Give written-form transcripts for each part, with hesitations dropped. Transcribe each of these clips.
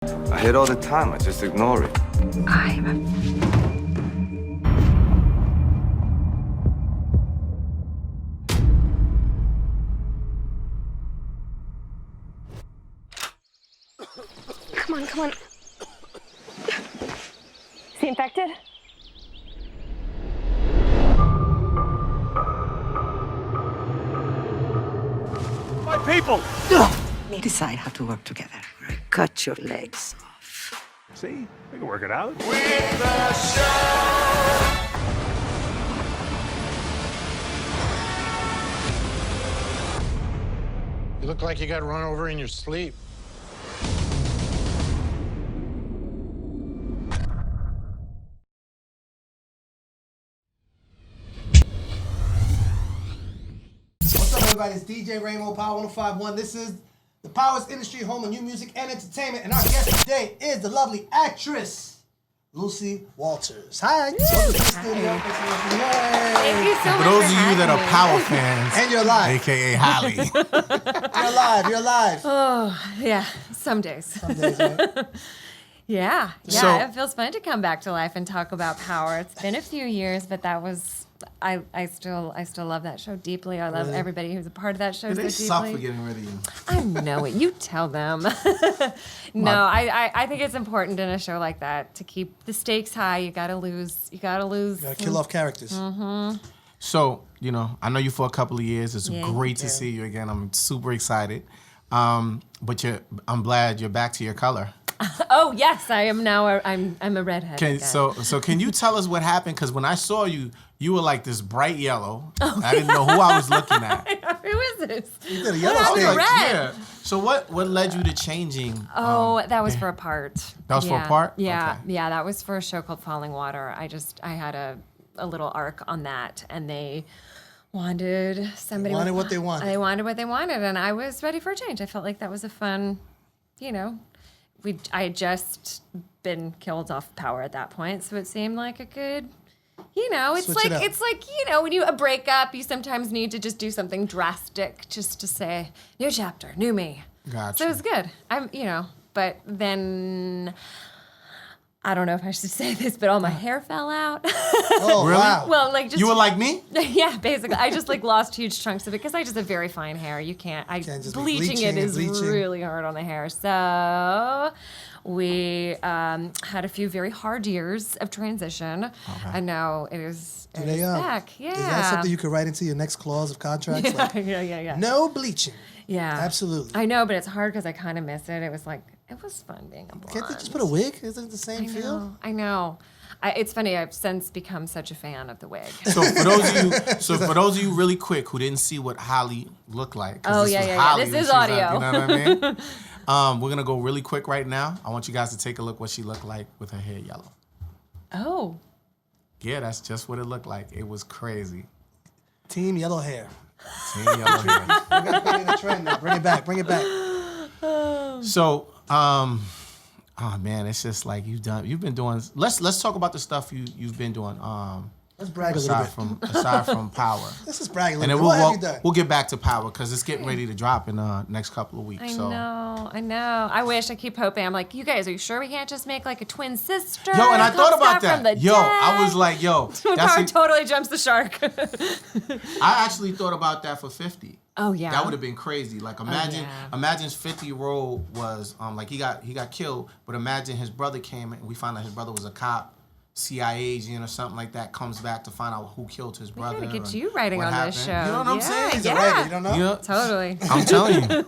I hear it all the time. I just ignore it. Come on, come on. Is he infected? My people! We decide how to work together. I cut your legs off. See? We can work it out. You look like you got run over in your sleep. What's up, everybody? It's DJ Ramo, Power 1051. This is the Powers Industry, home of new music and entertainment. And our guest today is the lovely actress, Lucy Walters. Hi. Welcome to the studio. Thank you so much For those of you having that are me. Power fans, And you're live. AKA Holly. You're live. Oh, yeah, some days. Some days, right? Yeah, So- it feels fun to come back to life and talk about power. It's been a few years, but that was I still love that show deeply. I love Really? everybody who's a part of that show so They deeply. suck for getting rid of you. I know it. You tell them. No, I think it's important in a show like that to keep the stakes high. You gotta lose. You gotta kill off characters. So, you know, I know you for a couple of years. It's Yeah, great you to do. see you again. I'm super excited. But I'm glad you're back to your color. Oh yes, I am now. I'm a redhead. again. So can you tell us what happened? Because when I saw you, you were like this bright yellow. I didn't know who I was looking at. Who is this? You did a yellow I was stage. red. Yeah. So what led you to changing? Oh, that was for a part. That was for a part? Yeah, Okay. yeah, that was for a show called Falling Water. I had a little arc on that, and they wanted somebody. wanted what they wanted. They wanted what they wanted, and I was ready for a change. I felt like that was a fun, I had just been killed off Power at that point, so it seemed like a good. It's Switch it up. when you a breakup, you sometimes need to just do something drastic just to say new chapter, new me. Gotcha. So it was good. But then I don't know if I should say this, but all my hair fell out. Oh, Really? wow. Well, like just You were like me? yeah, basically, I just lost huge chunks of it because I just have very fine hair. You can't. Can't just be Bleaching bleaching it is and bleaching. really hard on the hair. So we had a few very hard years of transition, and now it is back. Yeah. Is that something you could write into your next clause of contracts? Like, yeah. no bleaching. Yeah. Absolutely. I know, but it's hard because I kind of miss it. It was fun being a blonde. Can't they just put a wig? Isn't it the same feel? I know. It's funny. I've since become such a fan of the wig. So for those of you really quick who didn't see what Holly looked like. 'cause Oh, this yeah, was yeah, yeah. Holly This when is she was out, audio. you know what I mean? We're gonna go really quick right now. I want you guys to take a look what she looked like with her hair yellow. Oh. Yeah, that's just what it looked like. It was crazy. Team yellow hair. Team yellow hair. We're gonna put it in a trend now. Bring it back. Bring it back. So, oh man, it's just like you've been doing. Let's talk about the stuff you've been doing. Let's brag a little Aside bit. from Power. Let's just brag a And little then bit. What have you done? we'll get back to Power because it's getting ready to drop in the next couple of weeks. I so. know. I wish. I keep hoping. I'm like, you guys, are you sure we can't just make like a twin sister? Yo, and I that thought comes about back from that. the Yo, dead? I was like, yo, Power totally jumps the shark. I actually thought about that for 50. Oh yeah. That would have been crazy. Like imagine, yeah. imagine 50 role was like he got killed, but imagine his brother came and we found out his brother was a cop, CIA agent or something like that. Comes back to find out who killed his brother. We gotta get and you writing what on this happened. show. You know what I'm saying? He's a writer. You don't know? Yeah. Totally. I'm telling you.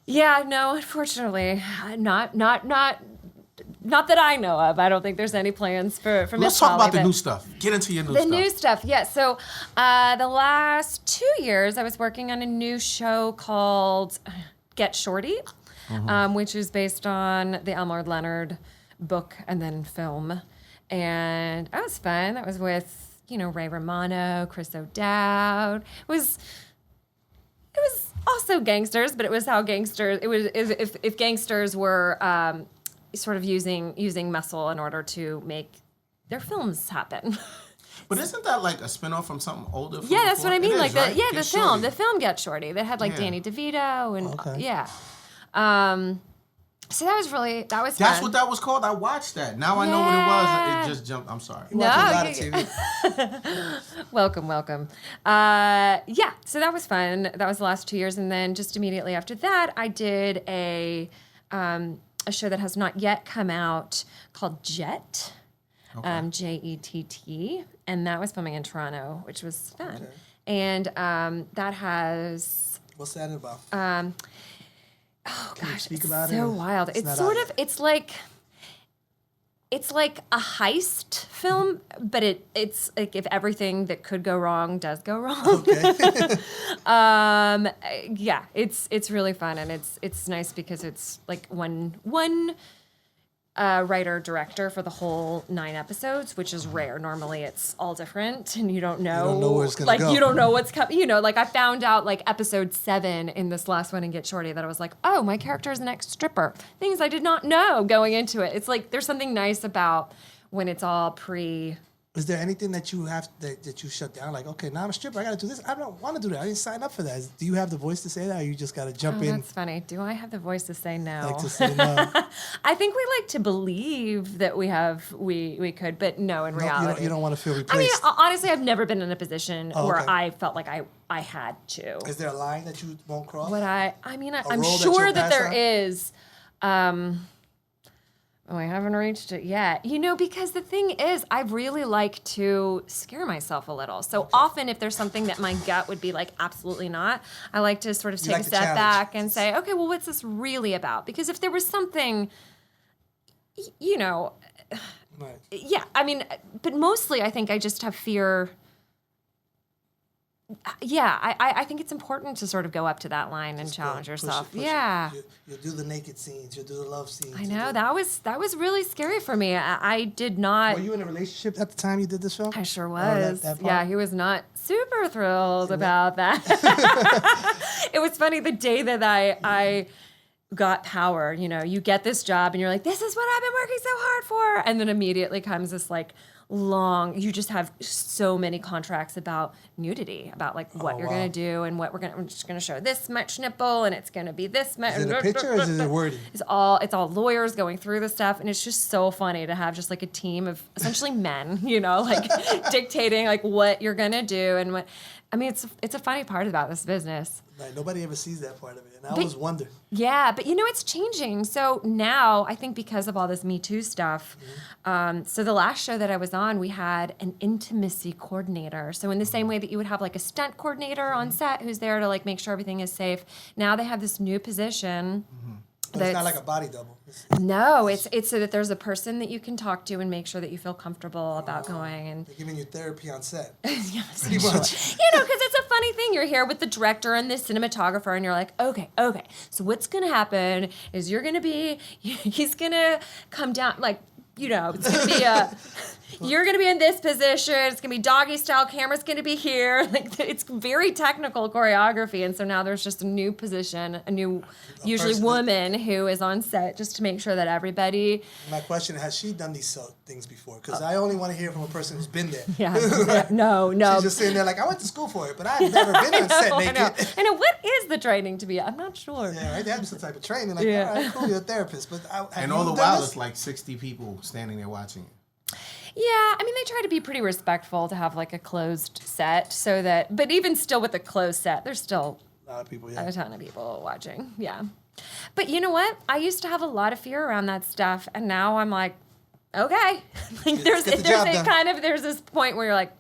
Yeah, no, unfortunately, not that I know of. I don't think there's any plans for Miss Let's talk Holly, about the but- new stuff. Get into your new The stuff. new stuff, yes. So the last 2 years, I was working on a new show called Get Shorty, which is based on the Elmore Leonard book and then film. And that was fun. That was with, Ray Romano, Chris O'Dowd. It was also gangsters, but it was how gangsters, if gangsters were sort of using muscle in order to make their films happen. But isn't that like a spinoff from something older? From Yeah, that's before? what I mean. It like is, right? the Get film, Shorty. the film Get Shorty. That had like Yeah. Danny DeVito and Okay. yeah. So that was fun. That's what that was called? I watched that. Now I know what it was. It just jumped. I'm sorry. No, welcome. Yeah, so that was fun. That was the last 2 years, and then just immediately after that, I did a show that has not yet come out called Jet, Jett, and that was filming in Toronto, which was fun. Okay. And that has what's that about? Oh Can gosh, you speak it's about so it? wild. It's sort of it's like a heist film, but it's like if everything that could go wrong does go wrong. Okay. Yeah, it's really fun, and it's nice because it's like one writer director for the whole 9 episodes, which is rare. Normally it's all different and you don't know where it's gonna go. You don't know what's coming. You know, like I found out like episode 7 in this last one in Get Shorty that I was like, oh, my character is an ex-stripper. Things I did not know going into it. It's like there's something nice about when it's all Is there anything that you have that you shut down? Like, okay, now I'm a stripper. I got to do this. I don't want to do that. I didn't sign up for that. Do you have the voice to say that, or you just got to jump in? That's funny. Do I have the voice to say no? Like to say no. I think we like to believe that we could, but no, in reality. You don't want to feel replaced. I mean, honestly, I've never been in a position where okay. I felt like I had to. Is there a line that you won't cross? I'm sure that there is. I haven't reached it yet. You know, because the thing is, I really like to scare myself a little. So often if there's something that my gut would be like, absolutely not, I like to sort of take a step back and say, okay, well, what's this really about? Because if there was something, you know, right. Yeah, I mean, but mostly I think I just have fear. Yeah, I think it's important to sort of go up to that line and challenge yourself. Push yeah. it. You'll do the naked scenes. You'll do the love scenes. I know. That was really scary for me. I did not... Were you in a relationship at the time you did this film? I sure was. That yeah, he was not super thrilled about that. It was funny, the day that I got power, you know, you get this job and you're like, this is what I've been working so hard for. And then immediately comes this like you just have so many contracts about nudity, about like what you're going to do and what we're just going to show this much nipple and it's going to be this much. Is it a picture or is it a wording? It's all lawyers going through the stuff, and it's just so funny to have just like a team of essentially men, you know, like dictating like what you're going to do and what. I mean, it's a funny part about this business. Right, nobody ever sees that part of it, and I always wonder. Yeah, but you know, it's changing. So now, I think because of all this Me Too stuff, so the last show that I was on, we had an intimacy coordinator. So in the same way that you would have like a stunt coordinator on set who's there to like make sure everything is safe, now they have this new position. But it's not like a body double. No, it's so that there's a person that you can talk to and make sure that you feel comfortable about going. And they're giving you therapy on set. yeah, pretty much. You know, because it's a funny thing. You're here with the director and the cinematographer, and you're like, okay. So what's gonna happen is he's gonna come down, like, you know, it's gonna be you're gonna be in this position. It's gonna be doggy style. Camera's gonna be here. Like, it's very technical choreography, and so now there's just a new position, usually woman who is on set just to make sure that everybody. My question: has she done these things before? Because I only want to hear from a person who's been there. Yeah. No. She's just sitting there like, I went to school for it, but I've never been on set naked. I know. What is the training to be? I'm not sure. Yeah, right. They have some type of training. Like, all right, cool, you're a therapist, but and all the while, it's like 60 people standing there watching it. Yeah, I mean, they try to be pretty respectful to have like a closed set so that, but even still with a closed set, there's still a lot of people, a ton of people watching. Yeah. But you know what? I used to have a lot of fear around that stuff, and now I'm like, okay. Like there's this point where you're like,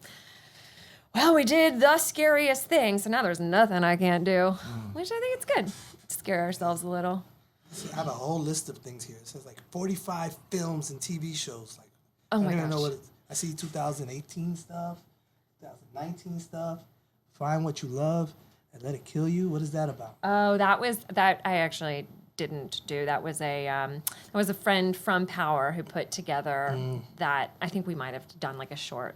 well, we did the scariest thing, so now there's nothing I can't do, which I think it's good to scare ourselves a little. I have a whole list of things here. It says like 45 films and TV shows. Like, oh my I don't even gosh. know what I see 2018 stuff, 2019 stuff. Find What You Love and Let It Kill You. What is that about? Oh, that I actually didn't do. That was a friend from Power who put together that. I think we might have done like a short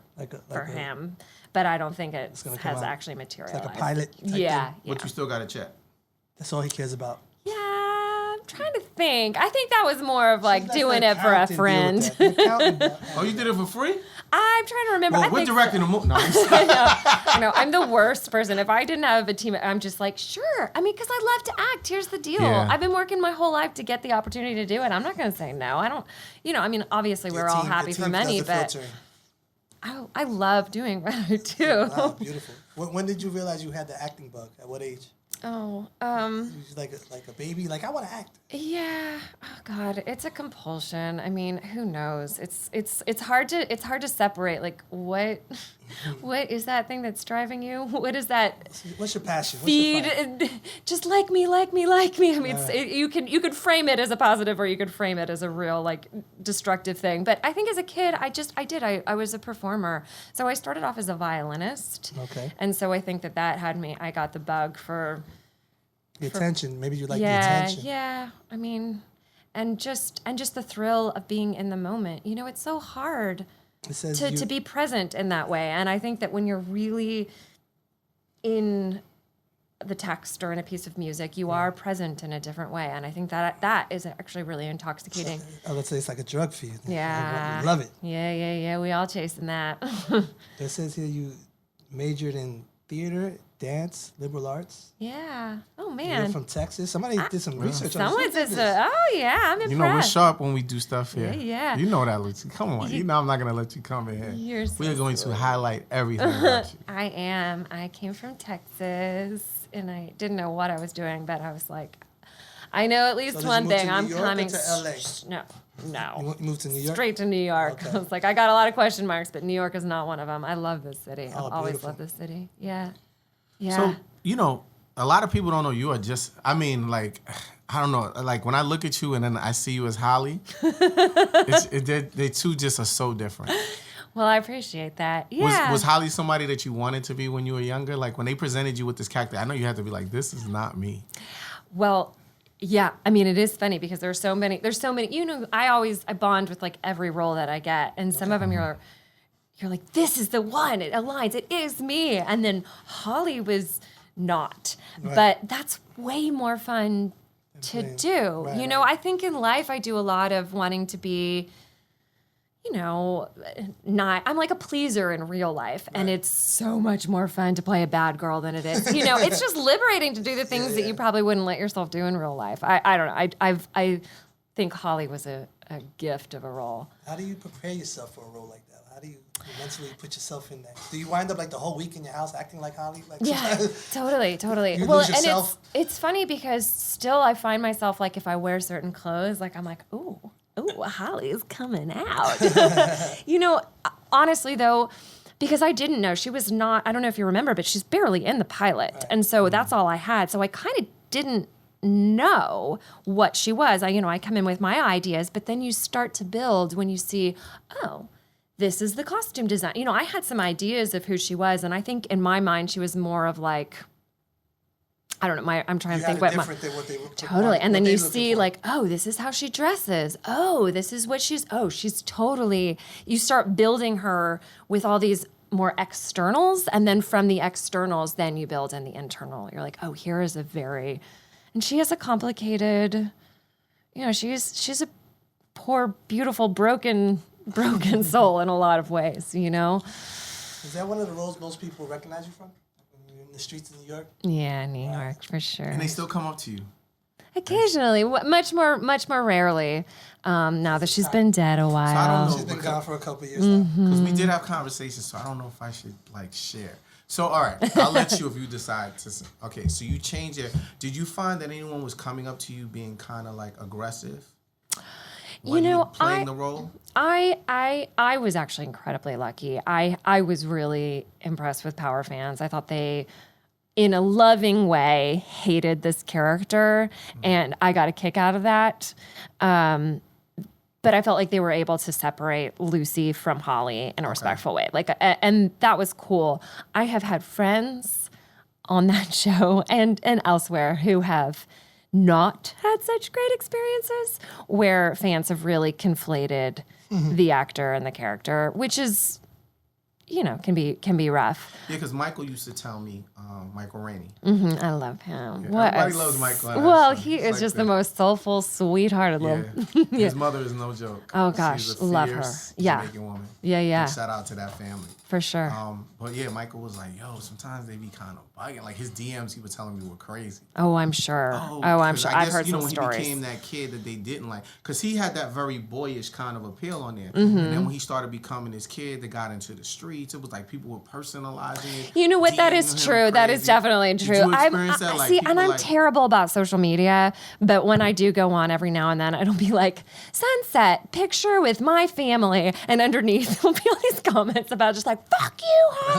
for him, but I don't think it has actually materialized. It's like a pilot. Yeah. But you still got to check. That's all he cares about. Yeah, I'm trying to think. I think that was more of like doing it for a friend. Oh, you did it for free? I'm trying to remember. Well, I we're think directing the movie. No, I know. I'm the worst person. If I didn't have a team, I'm just like, sure. I mean, because I love to act. Here's the deal. Yeah. I've been working my whole life to get the opportunity to do it. I'm not going to say no. I don't, I mean, obviously we're all happy for many, but I love doing what I do. Wow, beautiful. When did you realize you had the acting bug? At what age? Oh, You was like a baby, like I want to act. yeah. Oh God, it's a compulsion. I mean, who knows? It's hard to separate. Like, what is that thing that's driving you? What is that? What's your passion? What's Feed, your fire? just like me. I mean, you could frame it as a positive, or you could frame it as a real like destructive thing. But I think as a kid, I was a performer. So I started off as a violinist. Okay. And so I think that had me. I got the bug for. The attention. Maybe you like the Yeah, attention. yeah. I mean, and just the thrill of being in the moment. It's so hard It says to be present in that way. And I think that when you're really in the text or in a piece of music, you are present in a different way. And I think that is actually really intoxicating. Let's say it's like a drug for you. Yeah. You love it. Yeah. We all chasing that. It says here you majored in theater, dance, liberal arts. Yeah. Oh, You're man. from Texas. Somebody did some research on Someone this. says, oh, yeah, I'm impressed. You know, we're sharp when we do stuff here. Yeah. You know that, Lucy. Come on. You know I'm not going to let you come in here. You're so We are going to highlight everything about you. I am. I came from Texas, and I didn't know what I was doing, but I was like, I know at least So did one you move thing. to I'm New York or coming. to LA? No. You moved to New York? Straight to New York. Okay. I was like, I got a lot of question marks, but New York is not one of them. I love this city. Oh, I've always beautiful. loved this city. Yeah. Yeah. So, a lot of people don't know you are just, I mean, like, I don't know. Like, when I look at you and then I see you as Holly, they two just are so different. Well, I appreciate that. Yeah. Was Holly somebody that you wanted to be when you were younger? Like, when they presented you with this character, I know you had to be like, this is not me. Well, yeah. I mean, it is funny because there's so many, I bond with like every role that I get. And some of them you're like, this is the one. It aligns. It is me. And then Holly was not. Right. But that's way more fun to do. Right, I think in life I do a lot of wanting to be, I'm like a pleaser in real life. And it's so much more fun to play a bad girl than it is. It's just liberating to do the things that you probably wouldn't let yourself do in real life. I don't know. I think Holly was a gift of a role. How do you prepare yourself for a role like that? How do you mentally put yourself in there? Do you wind up like the whole week in your house acting like Holly? Like Yeah, totally. You lose yourself? And it's funny because still I find myself like if I wear certain clothes, like I'm like, ooh, Holly is coming out. Honestly though, because I didn't know she was not. I don't know if you remember, but she's barely in the pilot, and so that's all I had. So I kind of didn't know what she was. I come in with my ideas, but then you start to build when you see, oh, this is the costume design. I had some ideas of who she was, and I think in my mind she was more of like, I don't know. I'm trying to think what totally. And then you see like, oh, this is how she dresses. Oh, this is what she's totally. You start building her with all these more externals, and then from the externals, then you build in the internal. You're like, oh, here is and she has a complicated, she's a poor, beautiful, broken soul in a lot of ways, Is that one of the roles most people recognize you from? When you're in the streets of New York? Yeah, New York, for sure. And they still come up to you. Occasionally, much more rarely, now that she's been dead a while. So I don't know. She's been gone for a couple of years now. Because we did have conversations, so I don't know if I should share. So all right, I'll let you if you decide to. Okay, so you change it. Did you find that anyone was coming up to you being kind of like aggressive? When you playing the role? I was actually incredibly lucky. I was really impressed with Power fans. I thought they, in a loving way, hated this character, and I got a kick out of that. But I felt like they were able to separate Lucy from Holly in a respectful way. And that was cool. I have had friends on that show and elsewhere who have not had such great experiences where fans have really conflated the actor and the character, which is, can be rough. Yeah, because Michael used to tell me Michael Rainey. I love him. Yeah, What everybody a loves Michael. Well, Show. he He's is like just the most soulful, sweethearted little. Yeah. His mother is no joke. Oh, gosh, She's a love her. fierce Yeah. Jamaican woman. Yeah. Big shout out to that family. For sure. But yeah, Michael was like, yo, sometimes they be kind of bugging. Like his DMs, he was telling me were crazy. Oh, I'm sure. I'm 'cause sure. I I've guess, heard you know, some when stories. he became that kid that they didn't like, because he had that very boyish kind of appeal on there. Mm-hmm. And then when he started becoming this kid that got into the streets, it was like people were personalizing it. You know what? That DMing is him true. That is crazy. definitely Did true. you experience that? Like, See, people and I'm like- terrible about social media, but when I do go on every now and then, it'll be like sunset picture with my family, and underneath will be all these comments about just like "fuck you, Holly."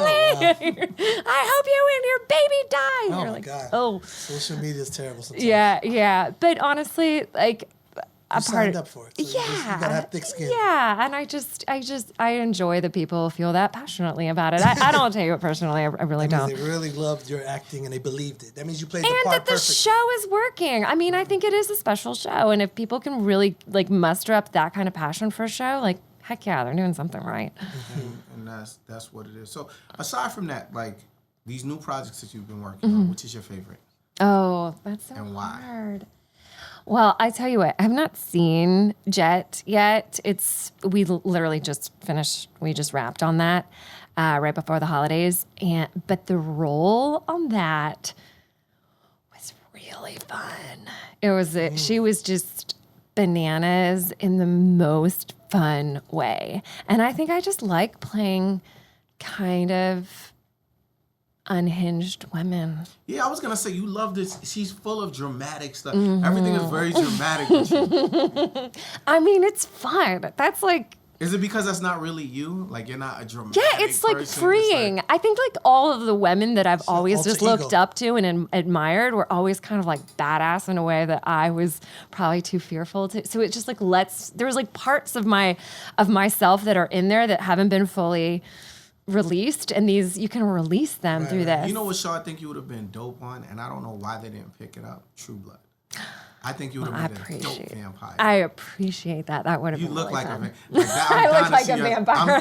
I hope you and your baby die. Oh You're my like, God. oh, Social media is terrible sometimes. yeah. But honestly, like a You part signed up for it. So yeah, you gotta have thick skin. yeah, and I enjoy that people feel that passionately about it. I don't take it personally. I really That don't. means they really loved your acting and they believed it. That means you played the And part that the perfectly. show is working. I mean, I think it is a special show, and if people can really like muster up that kind of passion for a show, like heck yeah, they're doing something right. And that's what it is. So aside from that, like these new projects that you've been working on, which is your favorite? Oh, that's so And why? hard. Well, I tell you what, I have not seen Jet yet. We literally just finished. We just wrapped on that right before the holidays, but the role on that was really fun. It was. She was just bananas in the most fun way, and I think I just like playing kind of unhinged women. Yeah, I was gonna say you love this. She's full of dramatic stuff. Everything is very dramatic with you. I mean, it's fun. That's like. Is it because that's not really you? Like you're not a dramatic Yeah, it's like person? freeing. I think like all of the women that I've always alter just looked ego. up to and admired were always kind of like badass in a way that I was probably too fearful to. So it just like there was like parts of myself that are in there that haven't been fully released, and these you can release them through this. You know what show I think you would have been dope on, and I don't know why they didn't pick it up. True Blood. I think you would I have been a dope appreciate. vampire. I appreciate that. That would have You been look really like fun. a vampire. I look like a vampire.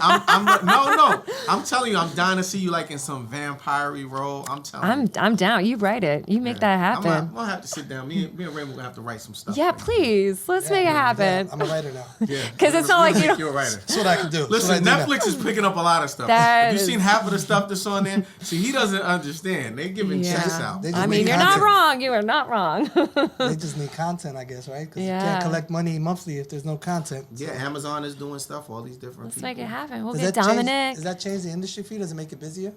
No. I'm telling you, I'm dying to see you like in some vampire-y role. I'm telling you. I'm down. You write it. You make that happen. I'm gonna have to sit down. Me and Raymond gonna have to write some stuff. Yeah, please. Let's make it happen. I'm a writer now. Yeah. 'Cause it's not like you don't- You're a writer. That's what I can do. That's Listen, what I do now. Netflix is picking up a lot of stuff. That Have you is- seen half of the stuff that's on there? See, he doesn't understand. They giving checks out. They just I mean, need you're not content. wrong. You are not wrong. They just need content, I guess, right? Because you Yeah. can't collect money monthly if there's no content. Yeah, Amazon is doing stuff. All these different Let's people. make it happen. We'll Does get that change- Dominic. Does that change the industry for you? Does it make it busier?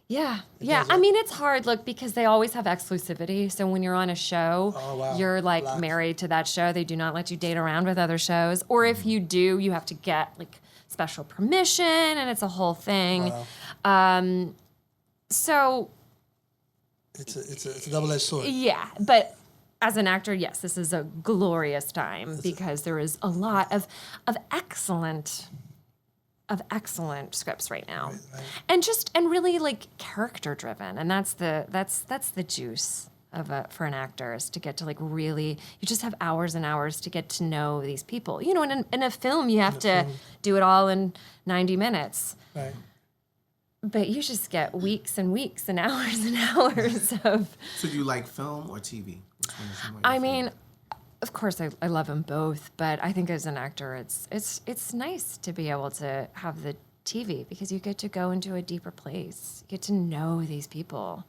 Yeah. does, I right? mean, it's hard, look, because they always have exclusivity. So when you're on a show, Oh, wow. you're like Locked. married to that show. They do not let you date around with other shows. Or if you do, you have to get like special permission, and it's a whole thing. Wow. So It's a double-edged sword. yeah, but as an actor, yes, this is a glorious time because there is a lot of excellent scripts right now, and really like character driven, and that's the juice of for an actor is to get to like really you just have hours and hours to get to know these people. You know, in a film you have to do it all in 90 minutes. Right. But you just get weeks and weeks and hours and hours of. So do you like film or TV? Which one is your I favorite? mean, of course, I love them both, but I think as an actor, it's nice to be able to have the TV because you get to go into a deeper place. You get to know these people.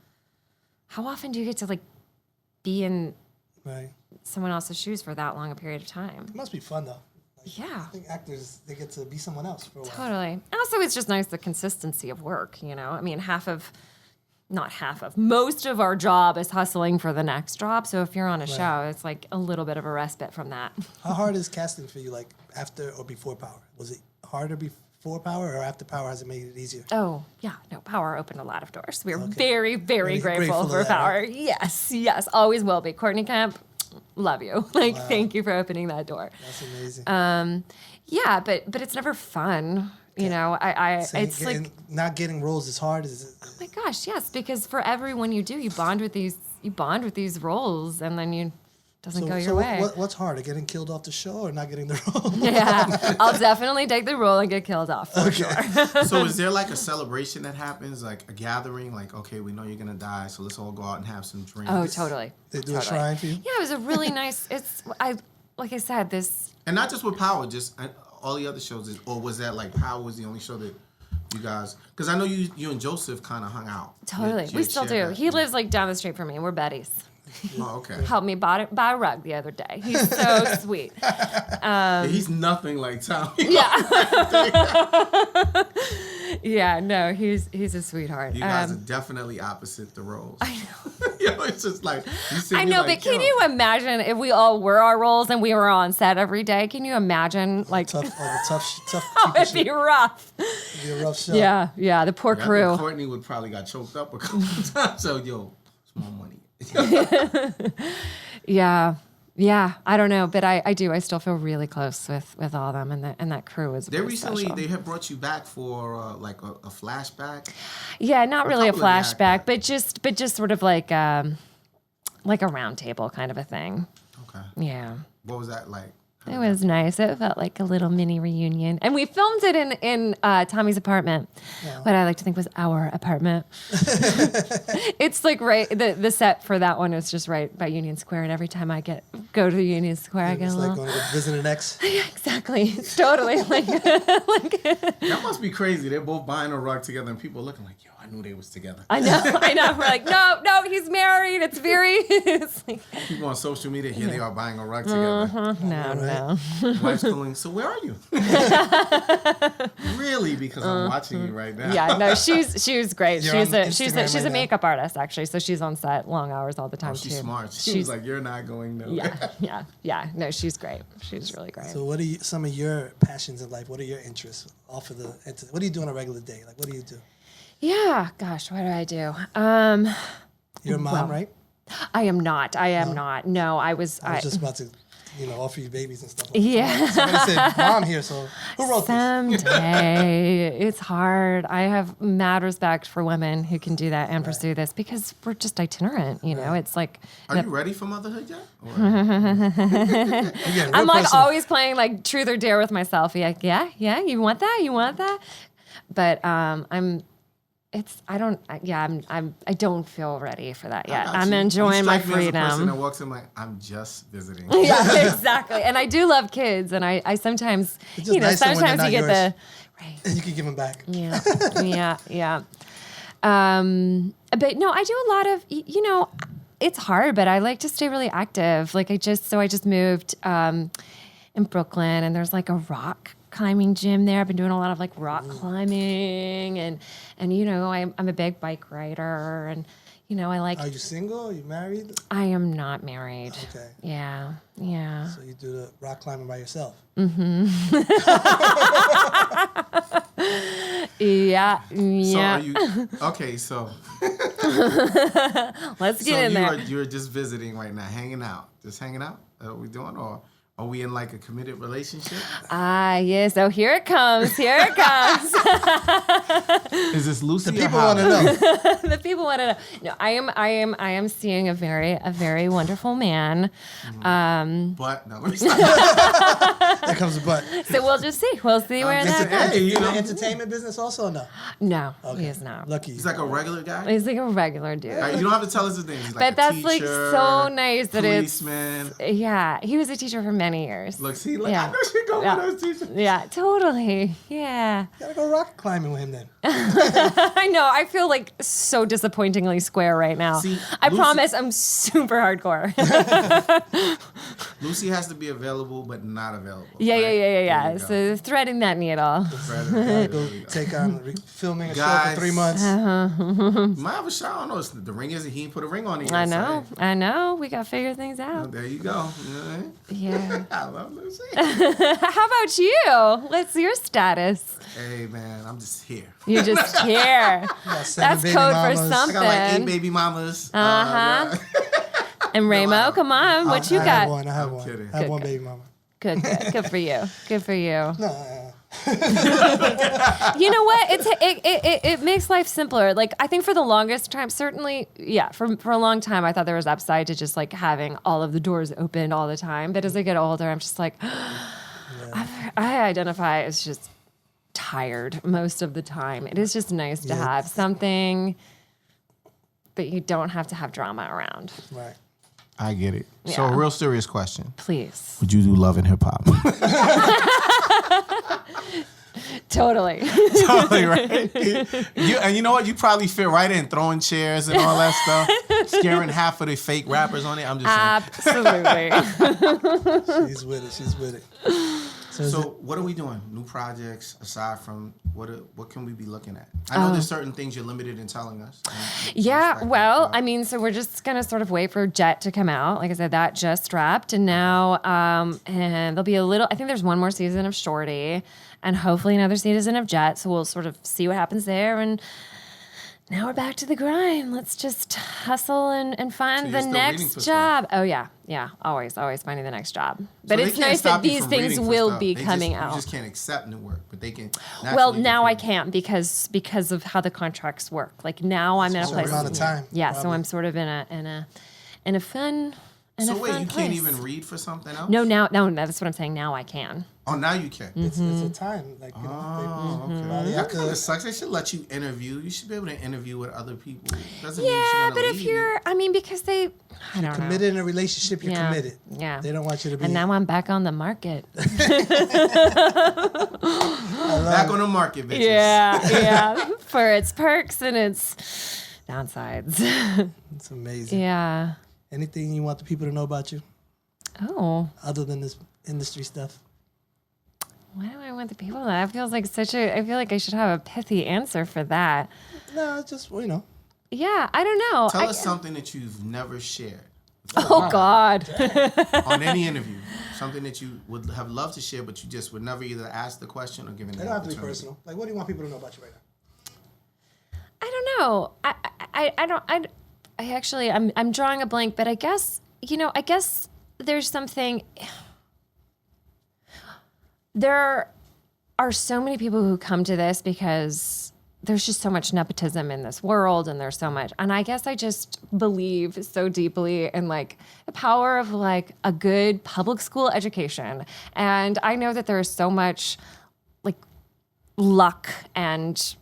How often do you get to like be in Right. someone else's shoes for that long a period of time? It must be fun, though. Yeah. I think actors, they get to be someone else for a while. Totally. And also, it's just nice the consistency of work, you know? I mean, most of our job is hustling for the next job. So if you're on a show, it's like a little bit of a respite from that. How hard is casting for you, like after or before Power? Was it harder before Power or after Power has it made it easier? Oh, yeah. No, Power opened a lot of doors. We're very, very Really grateful grateful for of that, Power. right? Yes, always will be. Courtney Kemp, love you. Like, thank you for opening that door. That's amazing. Yeah, but it's never fun. You know, it's like, not getting roles is hard. Is oh my gosh, yes, because for everyone you do, you bond with these roles, and then you doesn't go your way. What's harder, getting killed off the show or not getting the role? Yeah, I'll definitely take the role and get killed off for sure. So is there like a celebration that happens, like a gathering, like, okay, we know you're going to die, so let's all go out and have some drinks? Oh, totally. They do a shrine for you? Yeah, it was a really nice, like I said, And not just with Power, just all the other shows, or was that like Power was the only show that you guys, because I know you and Joseph kind of hung out. Totally. We still do. He lives like down the street from me. We're buddies. Oh, okay. Helped me buy a rug the other day. He's so sweet. He's nothing like Tommy. Yeah. Yeah, no, he's a sweetheart. You guys are definitely opposite the roles. I know. It's just like, you I know, like, but can you imagine if we all were our roles and we were on set every day? Can you imagine, like, Tough oh, it'd be rough. It'd be a rough show. Yeah, the poor crew. Courtney would probably got choked up a couple times. So, small money. Yeah, I don't know, but I do. I still feel really close with all of them, and that crew is. They recently special. they have brought you back for like a flashback. Yeah, not really a couple of the flashback, but just sort of like a round table kind of a thing. Okay. Yeah. What was that like? It was nice. It felt like a little mini reunion. And we filmed it in Tommy's apartment, what I like to think was our apartment. It's like right, the set for that one is just right by Union Square. And every time I go to Union Square, I get It's a like little... going to visit an ex. Yeah, exactly. It's totally like... That must be crazy. They're both buying a rug together and people are looking like, yo, I knew they was together. I know. We're like, no, he's married. It's very... It's like, People on social media, here they are buying a rug together. no. Wife's calling, so where are you? Really? Because I'm watching you right now. Yeah, no, she's great. You're on She's Instagram a right now. makeup artist actually, so she's on set long hours all the time Oh, she's too. smart. She's like, you're not going nowhere. Yeah. No, she's great. She's really great. So what are some of your passions in life? What are your interests off of what do you do on a regular day? Like, what do you do? Yeah, gosh, what do I do? You're a mom, right? I am not. No, I was just about to, offer you babies and stuff. Yeah. Somebody said mom here, so who wrote this? Someday. It's hard. I have mad respect for women who can do that and pursue this because we're just itinerant, It's like... Are you ready for motherhood yet? I'm like always playing like truth or dare with myself. Like, yeah, you want that? But I don't feel ready for that yet. I'm enjoying my freedom. You strike me as a person that walks in like, I'm just visiting. Yeah, exactly. And I do love kids, and I sometimes, It's just nice when they're sometimes not you get yours. right. And you can give them back. Yeah. But no, I do a lot of, it's hard, but I like to stay really active. Like I just moved in Brooklyn, and there's like a rock climbing gym there. I've been doing a lot of like rock climbing, and I'm a big bike rider, and I like. Are you single? Are you married? I am not married. Okay. Yeah. So you do the rock climbing by yourself. Yeah. So are you okay? So Let's get in there. You're just visiting right now, hanging out. Just hanging out. Is that what we doing, or are we in like a committed relationship? Yes. Oh, here it comes. Is this Lucy? The people want to know. The people want to know. No, I am seeing a very wonderful man. But no, let me stop. There comes a butt. So we'll just see. We'll see where that goes. Hey, In the entertainment business also or no? No, he is not. Lucky. He's like a regular guy. He's like a regular dude. All right, you don't have to tell us his name. He's like But that's a like teacher, so nice that it's. policeman. Yeah, he was a teacher for many years. Look, see, like, Yeah. I know she go Yeah. with those teachers. Yeah, totally. Yeah. Gotta go rock climbing with him then. I know. I feel like so disappointingly square right now. See, I Lucy- promise I'm super hardcore. Lucy has to be available, but not available. Yeah. There you go. So threading that needle. Go take on filming a show Guys. for 3 months. Might have a shot. I don't know. The ring isn't. He didn't put a ring on it. I yet, so, know. hey. I know. We gotta figure things out. There you go. You know what I mean? Yeah. I love Lucy. How about you? What's your status? Hey man, I'm just here. You just here. Got 7 That's baby code mamas. for I got like 8 something. baby mamas. And Ramo, come on. What you I got? have one. I'm kidding. I have one Good. baby mama. Good for you. Good for you. You know what? It makes life simpler. Like, I think for the longest time, certainly, yeah, for a long time, I thought there was upside to just like having all of the doors open all the time. But as I get older, I'm just like, I identify as just tired most of the time. It is just nice to have something that you don't have to have drama around. Right. I get it. So, a real serious question. Please. Would you do Love and Hip Hop? Totally. Totally, right? And you know what? You probably fit right in, throwing chairs and all that stuff, scaring half of the fake rappers on it. I'm just saying. Absolutely. She's with it. So what are we doing? New projects aside from what can we be looking at? I know there's certain things you're limited in telling us. Yeah, well, I mean, so we're just gonna sort of wait for Jet to come out. Like I said, that just wrapped, and now and there'll be a little. I think there's one more season of Shorty, and hopefully another season of Jet. So we'll sort of see what happens there, and now we're back to the grind. Let's just hustle and find the next job. Oh yeah, always finding the next job. But So it's nice that these things will be coming out. You just can't accept new work, but they can. Well, now I can't because of how the contracts work. Like now I'm in a place. Amount of time. Yeah, so I'm sort of in a fun. So wait, you can't even read for something else? No, that's what I'm saying. Now I can. Oh, now you can. It's a time. Like, you know. Okay. That kind of sucks. They should let you interview. You should be able to interview with other people. Doesn't mean Yeah, you're but if you're, because I don't know. Committed in a relationship, you're committed. Yeah. They don't want you to be. And now I'm back on the market. Back on the market, bitches. Yeah. For its perks and its downsides. It's amazing. Yeah. Anything you want the people to know about you? Oh. Other than this industry stuff? Why do I want the people to know? That feels like I feel like I should have a pithy answer for that. No, it's just, Yeah, I don't know. Tell us something that you've never shared. Oh, God. On any interview. Something that you would have loved to share, but you just would never either ask the question or give an It don't have to be personal. Like, what do you want people to know about you right now? I don't know. I'm drawing a blank, but I guess there's something. There are so many people who come to this because there's just so much nepotism in this world, and there's so much. And I guess I just believe so deeply in like the power of like a good public school education. And I know that there is so much like luck and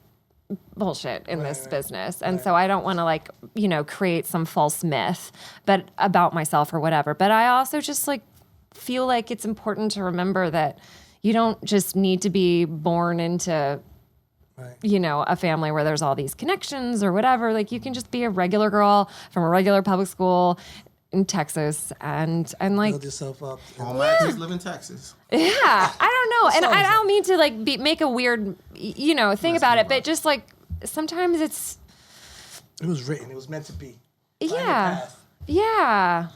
bullshit in this business. And so I don't want to create some false myth but about myself or whatever. But I also just like feel like it's important to remember that you don't just need to be born into a family where there's all these connections or whatever. Like you can just be a regular girl from a regular public school in Texas and like Build yourself up. All my kids live in Texas. Yeah, I don't know. And I don't mean to like make a weird thing about it, but just like sometimes it was written. It was meant to be. Yeah. And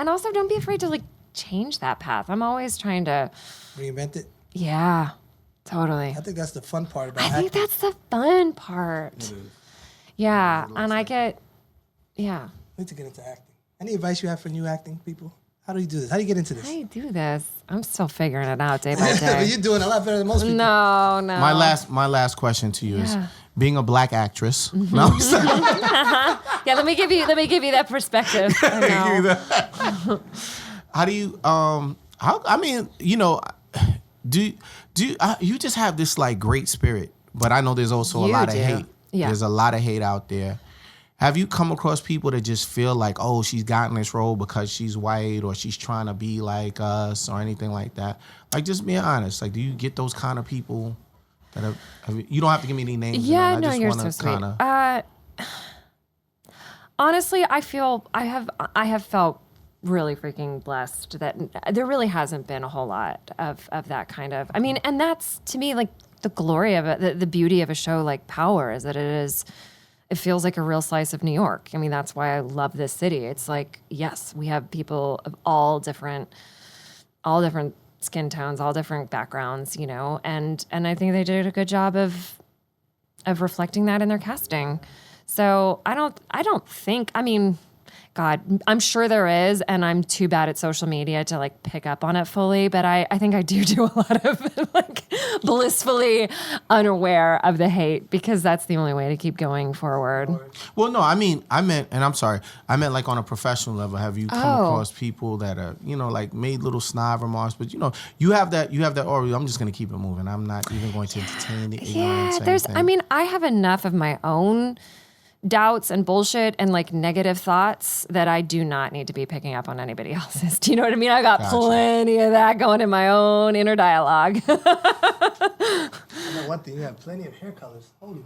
also don't be afraid to like change that path. I'm always trying to Reinvent it. Yeah, totally. I think that's the fun part about I acting. think that's the fun part. Yeah, and I get I need to get into acting. Any advice you have for new acting people? How do you do this? How do you get into this? How do you do this? I'm still figuring it out day by day. But you're doing a lot better than most people. No. My last question to you is, being a black actress. Mm-hmm. No, Yeah, let me give you that perspective. I know. how do you do you just have this like great spirit? But I know there's also a lot of hate. Yeah. There's a lot of hate out there. Have you come across people that just feel like, oh, she's gotten this role because she's white or she's trying to be like us or anything like that? Like, just being honest. Like, do you get those kind of people that have you don't have to give me any names. Yeah, no, you're so sweet. Honestly, I have felt really freaking blessed that there really hasn't been a whole lot of that kind of. I mean, and that's to me like the glory of it, the beauty of a show like Power is that it feels like a real slice of New York. I mean, that's why I love this city. It's like, yes, we have people of all different skin tones, all different backgrounds, and I think they did a good job of reflecting that in their casting. So I don't think, I mean, God, I'm sure there is, and I'm too bad at social media to like pick up on it fully. But I think I do a lot of like blissfully unaware of the hate because that's the only way to keep going forward. Well, no, I meant, and I'm sorry, I meant like on a professional level. Have you come across people that are, like made little snide remarks, but you have that aura. I'm just gonna keep it moving. I'm not even going to entertain the ignorance. I have enough of my own doubts and bullshit and like negative thoughts that I do not need to be picking up on anybody else's. Do you know what I mean? I got plenty of that going in my own inner dialogue. I know one thing, you have plenty of hair colors. Holy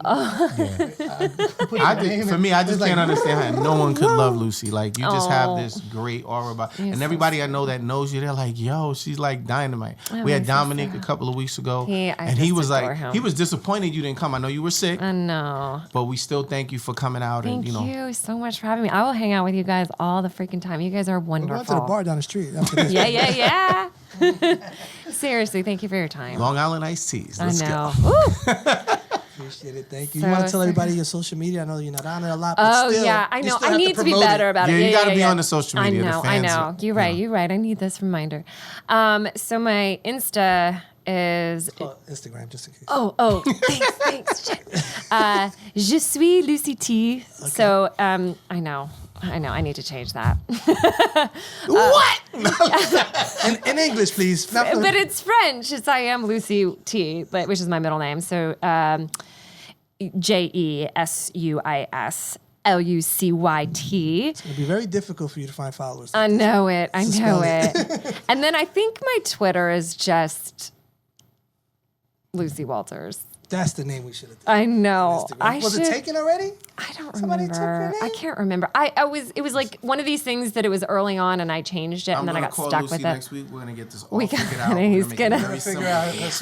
For me, I just can't understand how no one could love Lucy. Like, you just have this great aura about, and everybody I know that knows you, they're like, yo, she's like dynamite. We had Dominic a couple of weeks ago, and he was like, he was disappointed you didn't come. I know you were sick. I know. But we still thank you for coming out. Thank you so much for having me. I will hang out with you guys all the freaking time. You guys are wonderful. We're going to the bar down the street after this. Yeah. Seriously, thank you for your time. Long Island iced teas. Let's I know. Appreciate it. Thank you. So You want to tell everybody your social media? I know you're not on it a lot, but I know. I need to be better about it. You got to be on the social media. I know. You're right. I need this reminder. So my Insta is Instagram, just in case. Oh, thanks. Je suis Lucy T. Okay. So I know. I need to change that. What? in English, please. But it's French. It's I am Lucy T, which is my middle name. So JESUIS LUCYT. It's going to be very difficult for you to find followers. I know it. And then I think my Twitter is just Lucy Walters. That's the name we should have done. I know. Was it taken already? I don't Somebody remember. took your name? I can't remember. It was like one of these things that it was early on and I changed it and then I got stuck Lucy with it. Next week we're gonna get this all figured out. He's gonna figure out He's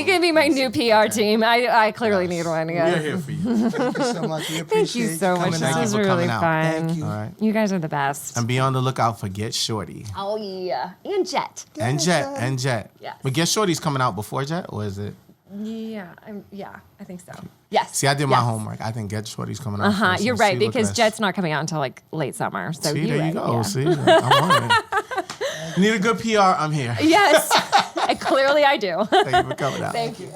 gonna be my new PR team. I clearly need one. We're here for you. Thank you so much. We appreciate Thank you so much. coming out. This was really out. fun. Thank you. All right. You guys are the best. And be on the lookout for Get Shorty. Oh yeah, and Jet. And Jet. Yes. But Get Shorty's coming out before Jet, or is it? Yeah, I think so. Yes. See, I did my homework. I think Get Shorty's coming out. First, You're so right, see, look because at Jet's not coming out until like late summer. So See, you're there you right, go. yeah. See, I'm on it. You need a good PR? I'm here. Yes. Clearly I do. Thank you for coming out. Thank you.